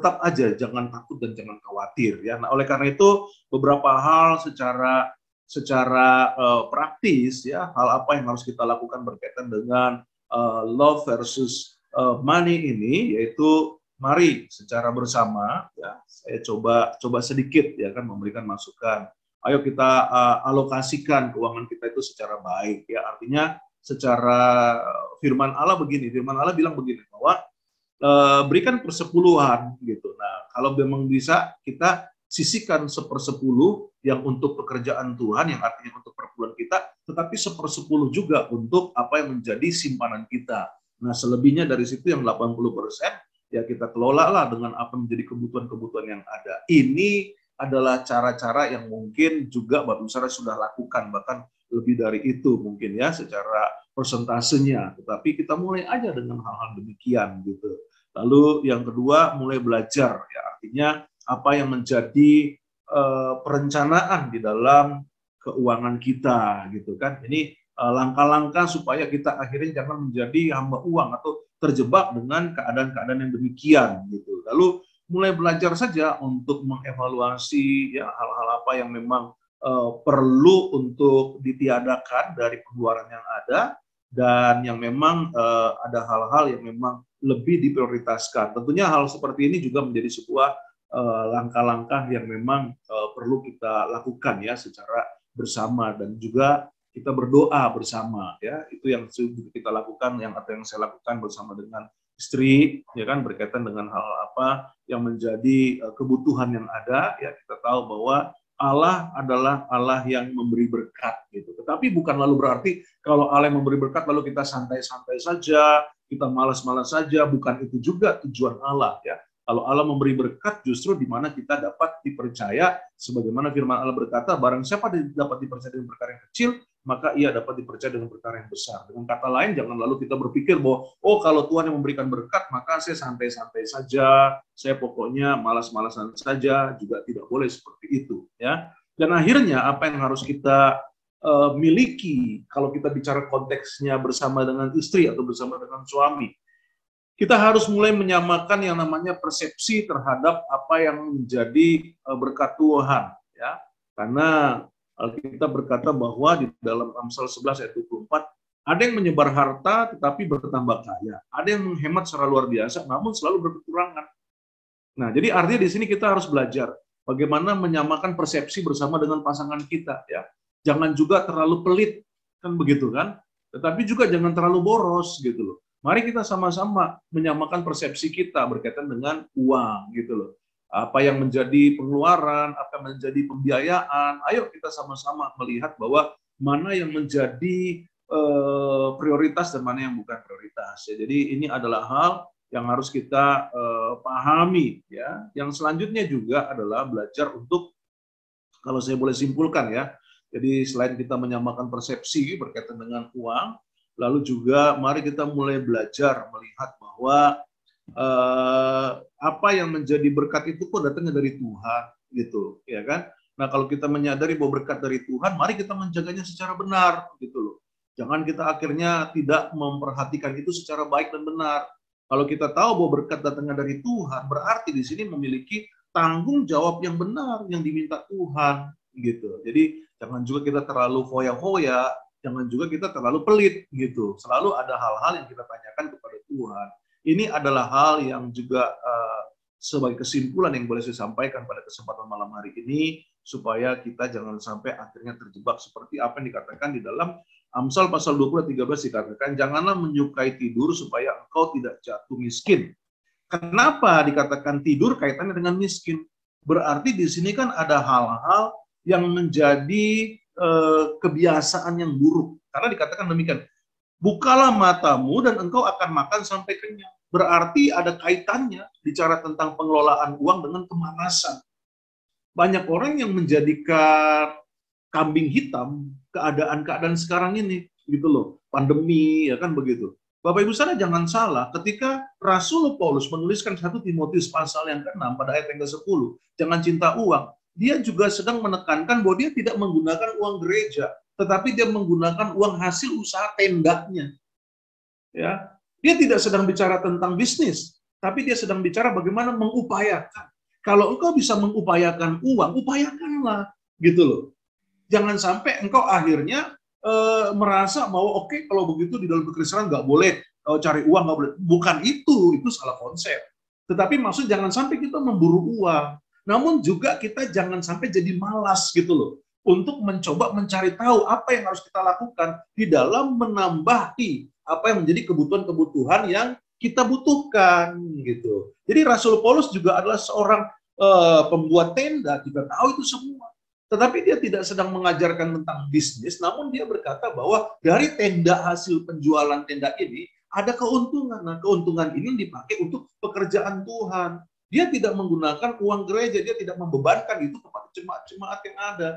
tetap aja jangan takut dan jangan khawatir ya. Nah, oleh karena itu beberapa hal secara praktis ya, hal apa yang harus kita lakukan berkaitan dengan love versus money ini, yaitu mari secara bersama ya, saya coba sedikit ya kan memberikan masukan. Ayo kita alokasikan keuangan kita itu secara baik ya. Artinya secara firman Allah begini, firman Allah bilang begini bahwa berikan persepuluhan gitu. Nah, kalau memang bisa kita sisihkan 1/10 yang untuk pekerjaan Tuhan, yang artinya untuk perpuluhan kita, tetapi 1/10 juga untuk apa yang menjadi simpanan kita. Nah, selebihnya dari situ yang 80% ya kita kelolalah dengan apa menjadi kebutuhan-kebutuhan yang ada. Ini adalah cara-cara yang mungkin juga Bapak Saudara sudah lakukan, bahkan lebih dari itu mungkin ya secara persentasenya. Tetapi kita mulai aja dengan hal-hal demikian gitu. Lalu yang kedua mulai belajar ya, artinya apa yang menjadi perencanaan di dalam keuangan kita gitu kan. Ini langkah-langkah supaya kita akhirnya jangan menjadi hamba uang atau terjebak dengan keadaan-keadaan yang demikian gitu. Lalu mulai belajar saja untuk mengevaluasi ya hal-hal apa yang memang perlu untuk ditiadakan dari pengeluaran yang ada, dan yang memang ada hal-hal yang memang lebih diprioritaskan. Tentunya hal seperti ini juga menjadi sebuah langkah-langkah yang memang perlu kita lakukan ya secara bersama, dan juga kita berdoa bersama ya. Itu yang kita lakukan, yang saya lakukan bersama dengan istri ya kan, berkaitan dengan hal apa yang menjadi kebutuhan yang ada ya. Kita tahu bahwa Allah adalah Allah yang memberi berkat gitu. Tetapi bukan lalu berarti kalau Allah yang memberi berkat lalu kita santai-santai saja, kita malas-malas saja. Bukan itu juga tujuan Allah ya. Kalau Allah memberi berkat justru di mana kita dapat dipercaya, sebagaimana firman Allah berkata, barang siapa dapat dipercaya dengan perkara yang kecil, maka ia dapat dipercaya dengan perkara yang besar. Dengan kata lain, jangan lalu kita berpikir bahwa, oh kalau Tuhan yang memberikan berkat, maka saya santai-santai saja, saya pokoknya malas-malasan saja, juga tidak boleh seperti itu. Ya. Dan akhirnya apa yang harus kita miliki, kalau kita bicara konteksnya bersama dengan istri atau bersama dengan suami, kita harus mulai menyamakan yang namanya persepsi terhadap apa yang menjadi berkat Tuhan. Ya. Karena kita berkata bahwa di dalam Amsal 11 ayat 24, ada yang menyebar harta tetapi bertambah kaya. Ada yang menghemat secara luar biasa namun selalu berkekurangan. Nah, jadi artinya di sini kita harus belajar bagaimana menyamakan persepsi bersama dengan pasangan kita. Ya. Jangan juga terlalu pelit, kan begitu kan? Tetapi juga jangan terlalu boros gitu loh. Mari kita sama-sama menyamakan persepsi kita berkaitan dengan uang gitu loh. Apa yang menjadi pengeluaran, apa yang menjadi pembiayaan, ayo kita sama-sama melihat bahwa mana yang menjadi prioritas dan mana yang bukan prioritas. Ya, jadi ini adalah hal yang harus kita pahami. Ya. Yang selanjutnya juga adalah belajar untuk, kalau saya boleh simpulkan ya, jadi selain kita menyamakan persepsi berkaitan dengan uang, lalu juga mari kita mulai belajar melihat bahwa apa yang menjadi berkat itu kok datangnya dari Tuhan gitu ya kan. Nah, kalau kita menyadari bahwa berkat dari Tuhan, mari kita menjaganya secara benar gitu loh. Jangan kita akhirnya tidak memperhatikan itu secara baik dan benar. Kalau kita tahu bahwa berkat datangnya dari Tuhan, berarti di sini memiliki tanggung jawab yang benar yang diminta Tuhan gitu. Jadi jangan juga kita terlalu foya-foya, jangan juga kita terlalu pelit gitu. Selalu ada hal-hal yang kita tanyakan kepada Tuhan. Ini adalah hal yang juga sebagai kesimpulan yang boleh saya sampaikan pada kesempatan malam hari ini, supaya kita jangan sampai akhirnya terjebak seperti apa yang dikatakan di dalam Amsal pasal 20 ayat 13 dikatakan, janganlah menyukai tidur supaya engkau tidak jatuh miskin. Kenapa dikatakan tidur kaitannya dengan miskin? Berarti di sini kan ada hal-hal yang menjadi kebiasaan yang buruk. Karena dikatakan demikian, bukalah matamu dan engkau akan makan sampai kenyang. Berarti ada kaitannya bicara tentang pengelolaan uang dengan kemalasan. Banyak orang yang menjadikan kambing hitam keadaan-keadaan sekarang ini, gitu loh. Pandemi, ya kan begitu. Bapak Ibu saudara jangan salah, ketika Rasul Paulus menuliskan 1 Timotius pasal yang ke-6 pada ayat yang ke-10, jangan cinta uang, dia juga sedang menekankan bahwa dia tidak menggunakan uang gereja, tetapi dia menggunakan uang hasil usaha tendanya. Ya, dia tidak sedang bicara tentang bisnis, tapi dia sedang bicara bagaimana mengupayakan. Kalau engkau bisa mengupayakan uang, upayakanlah, gitu loh. Jangan sampai engkau akhirnya merasa bahwa oke, kalau begitu di dalam kekristenan nggak boleh cari uang, nggak boleh. Bukan itu salah konsep. Tetapi maksud jangan sampai kita memburu uang. Namun juga kita jangan sampai jadi malas gitu loh untuk mencoba mencari tahu apa yang harus kita lakukan di dalam menambahi apa yang menjadi kebutuhan-kebutuhan yang kita butuhkan gitu. Jadi Rasul Paulus juga adalah seorang pembuat tenda, kita tahu itu semua. Tetapi dia tidak sedang mengajarkan tentang bisnis, namun dia berkata bahwa dari tenda hasil penjualan tenda ini ada keuntungan. Nah, keuntungan ini dipakai untuk pekerjaan Tuhan. Dia tidak menggunakan uang gereja, dia tidak membebankan itu kepada jemaat-jemaat yang ada.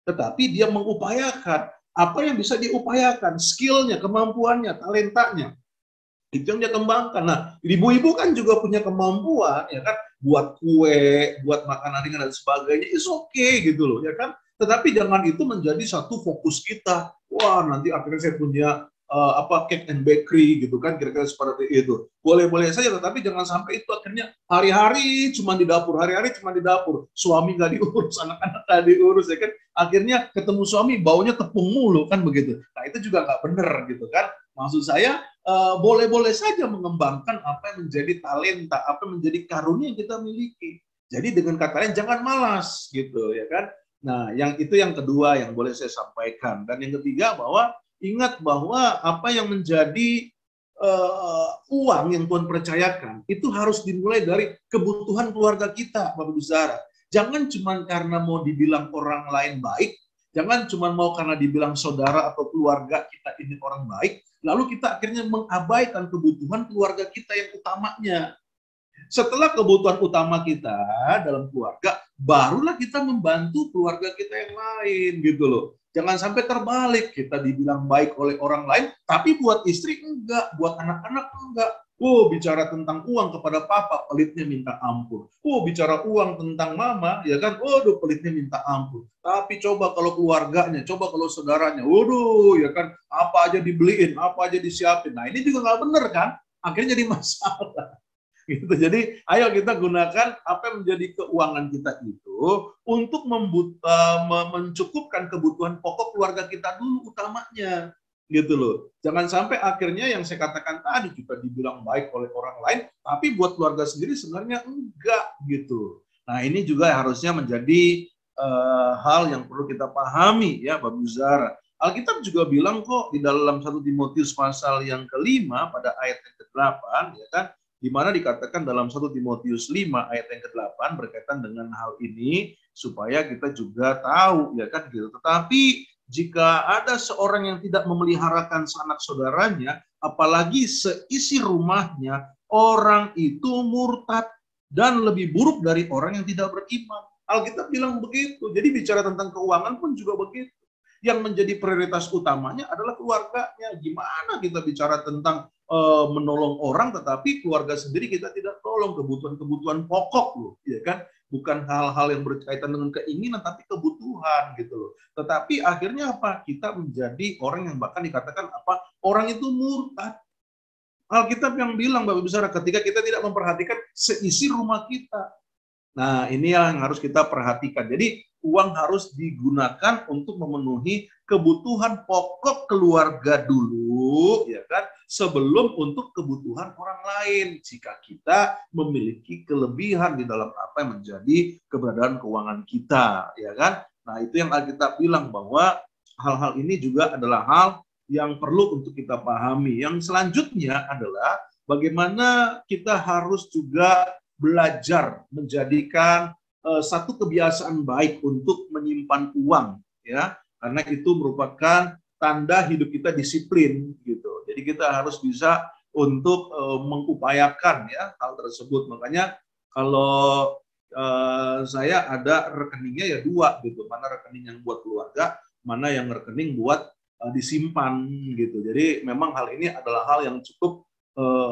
Tetapi dia mengupayakan apa yang bisa diupayakan, skillnya, kemampuannya, talentanya. Itu yang dia kembangkan. Nah, ibu-ibu kan juga punya kemampuan, ya kan, buat kue, buat makanan ringan dan sebagainya, is okay gitu loh, ya kan. Tetapi jangan itu menjadi satu fokus kita. Wah, nanti akhirnya saya punya cake and bakery gitu kan, kira-kira seperti itu. Boleh-boleh saja, tetapi jangan sampai itu akhirnya hari-hari cuma di dapur, suami nggak diurus, anak-anak nggak diurus, ya kan. Akhirnya ketemu suami baunya tepung mulu kan begitu. Nah, itu juga nggak benar gitu kan. Maksud saya boleh-boleh saja mengembangkan apa yang menjadi talenta, apa yang menjadi karunia yang kita miliki. Jadi dengan kata lain jangan malas gitu, ya kan. Nah, itu yang kedua yang boleh saya sampaikan. Dan yang ketiga bahwa ingat bahwa apa yang menjadi uang yang Tuhan percayakan itu harus dimulai dari kebutuhan keluarga kita, Bapak Ibu Saudara. Jangan cuma karena mau dibilang orang lain baik, jangan cuma mau karena dibilang saudara atau keluarga kita ini orang baik, lalu kita akhirnya mengabaikan kebutuhan keluarga kita yang utamanya. Setelah kebutuhan utama kita dalam keluarga, barulah kita membantu keluarga kita yang lain gitu loh. Jangan sampai terbalik, kita dibilang baik oleh orang lain, tapi buat istri enggak, buat anak-anak enggak. Oh, bicara tentang uang kepada papa, pelitnya minta ampun. Oh, bicara uang tentang mama, ya kan, waduh, pelitnya minta ampun. Tapi coba kalau keluarganya, coba kalau saudaranya, waduh, ya kan, apa aja dibeliin, apa aja disiapin. Nah, ini juga nggak bener kan? Akhirnya jadi masalah. Gitu. Jadi ayo kita gunakan apa yang menjadi keuangan kita itu untuk mencukupkan kebutuhan pokok keluarga kita dulu utamanya, gitu loh. Jangan sampai akhirnya yang saya katakan tadi kita dibilang baik oleh orang lain, tapi buat keluarga sendiri sebenarnya enggak gitu. Nah, ini juga harusnya menjadi hal yang perlu kita pahami ya, Bapak Zara. Alkitab juga bilang kok di dalam 1 Timotius pasal yang ke-5 pada ayat yang ke-8 ya kan, di mana dikatakan dalam 1 Timotius 5 ayat yang ke-8 berkaitan dengan hal ini supaya kita juga tahu ya kan gitu. Tetapi jika ada seorang yang tidak memeliharakan sanak saudaranya, apalagi seisi rumahnya, orang itu murtad dan lebih buruk dari orang yang tidak beriman. Alkitab bilang begitu. Jadi bicara tentang keuangan pun juga begitu. Yang menjadi prioritas utamanya adalah keluarganya. Gimana kita bicara tentang menolong orang, tetapi keluarga sendiri kita tidak tolong, kebutuhan-kebutuhan pokok loh, ya kan? Bukan hal-hal yang berkaitan dengan keinginan, tapi kebutuhan gitu loh. Tetapi akhirnya apa? Kita menjadi orang yang bahkan dikatakan apa? Orang itu murtad. Alkitab yang bilang, Bapak Ibu Saudara, ketika kita tidak memperhatikan seisi rumah kita. Nah, ini yang harus kita perhatikan. Jadi, uang harus digunakan untuk memenuhi kebutuhan pokok keluarga dulu, ya kan? Sebelum untuk kebutuhan orang lain. Jika kita memiliki kelebihan di dalam apa yang menjadi keberadaan keuangan kita, ya kan? Nah, itu yang Alkitab bilang bahwa hal-hal ini juga adalah hal yang perlu untuk kita pahami. Yang selanjutnya adalah bagaimana kita harus juga belajar menjadikan satu kebiasaan baik untuk menyimpan uang, ya, karena itu merupakan tanda hidup kita disiplin, gitu. Jadi kita harus bisa untuk mengupayakan ya hal tersebut. Makanya kalau saya ada rekeningnya ya dua, gitu. Mana rekening yang buat keluarga, mana yang rekening buat disimpan, gitu. Jadi memang hal ini adalah hal yang cukup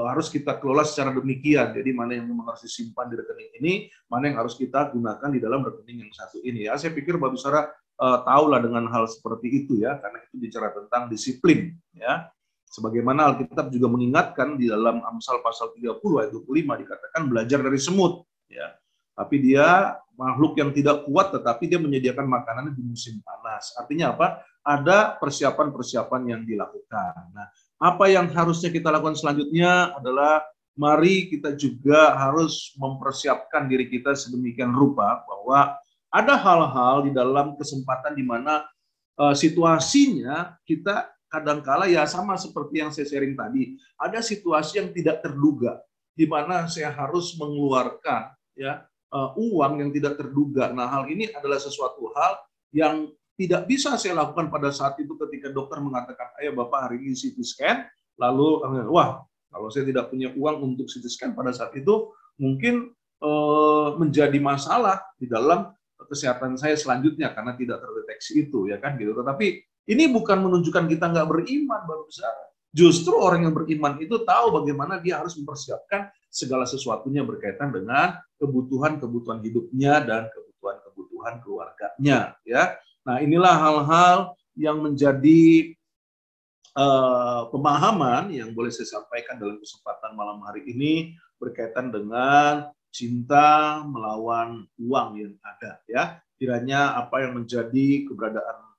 harus kita kelola secara demikian. Jadi mana yang memang harus disimpan di rekening ini, mana yang harus kita gunakan di dalam rekening yang satu ini. Ya, saya pikir Bapak Saudara tahulah dengan hal seperti itu ya, karena itu bicara tentang disiplin. Ya. Sebagaimana Alkitab juga mengingatkan di dalam Amsal pasal 30 ayat 25 dikatakan belajar dari semut, ya. Tapi dia makhluk yang tidak kuat, tetapi dia menyediakan makanan di musim panas. Artinya apa? Ada persiapan-persiapan yang dilakukan. Nah, apa yang harusnya kita lakukan selanjutnya adalah mari kita juga harus mempersiapkan diri kita sedemikian rupa bahwa ada hal-hal di dalam kesempatan di mana situasinya kita kadangkala ya sama seperti yang saya sharing tadi, ada situasi yang tidak terduga di mana saya harus mengeluarkan ya uang yang tidak terduga. Nah, hal ini adalah sesuatu hal yang tidak bisa saya lakukan pada saat itu ketika dokter mengatakan, "Ayo Bapak hari ini CT scan." Lalu wah, kalau saya tidak punya uang untuk CT scan pada saat itu mungkin menjadi masalah di dalam kesehatan saya selanjutnya karena tidak terdeteksi itu, ya kan gitu. Tetapi ini bukan menunjukkan kita nggak beriman, Bapak Saudara. Justru orang yang beriman itu tahu bagaimana dia harus mempersiapkan segala sesuatunya berkaitan dengan kebutuhan-kebutuhan hidupnya dan kebutuhan-kebutuhan keluarganya. Ya, nah inilah hal-hal yang menjadi pemahaman yang boleh saya sampaikan dalam kesempatan malam hari ini berkaitan dengan cinta melawan uang yang ada. Ya, kiranya apa yang menjadi keberadaan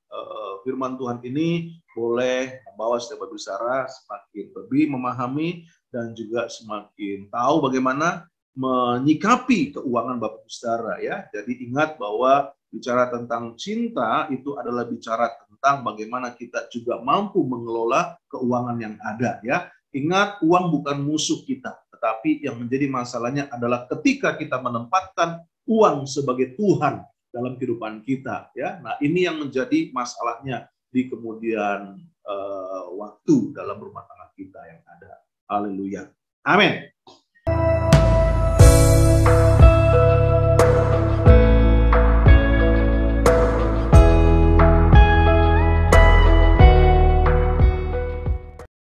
firman Tuhan ini boleh membawa setiap Bapak Saudara semakin lebih memahami dan juga semakin tahu bagaimana menyikapi keuangan Bapak Saudara, ya. Jadi ingat bahwa bicara tentang cinta itu adalah bicara tentang bagaimana kita juga mampu mengelola keuangan yang ada, ya. Ingat, uang bukan musuh kita, tetapi yang menjadi masalahnya adalah ketika kita menempatkan uang sebagai Tuhan dalam kehidupan kita, ya. Nah, ini yang menjadi masalahnya di kemudian waktu dalam rumah tangga kita yang ada. Haleluya. Amin.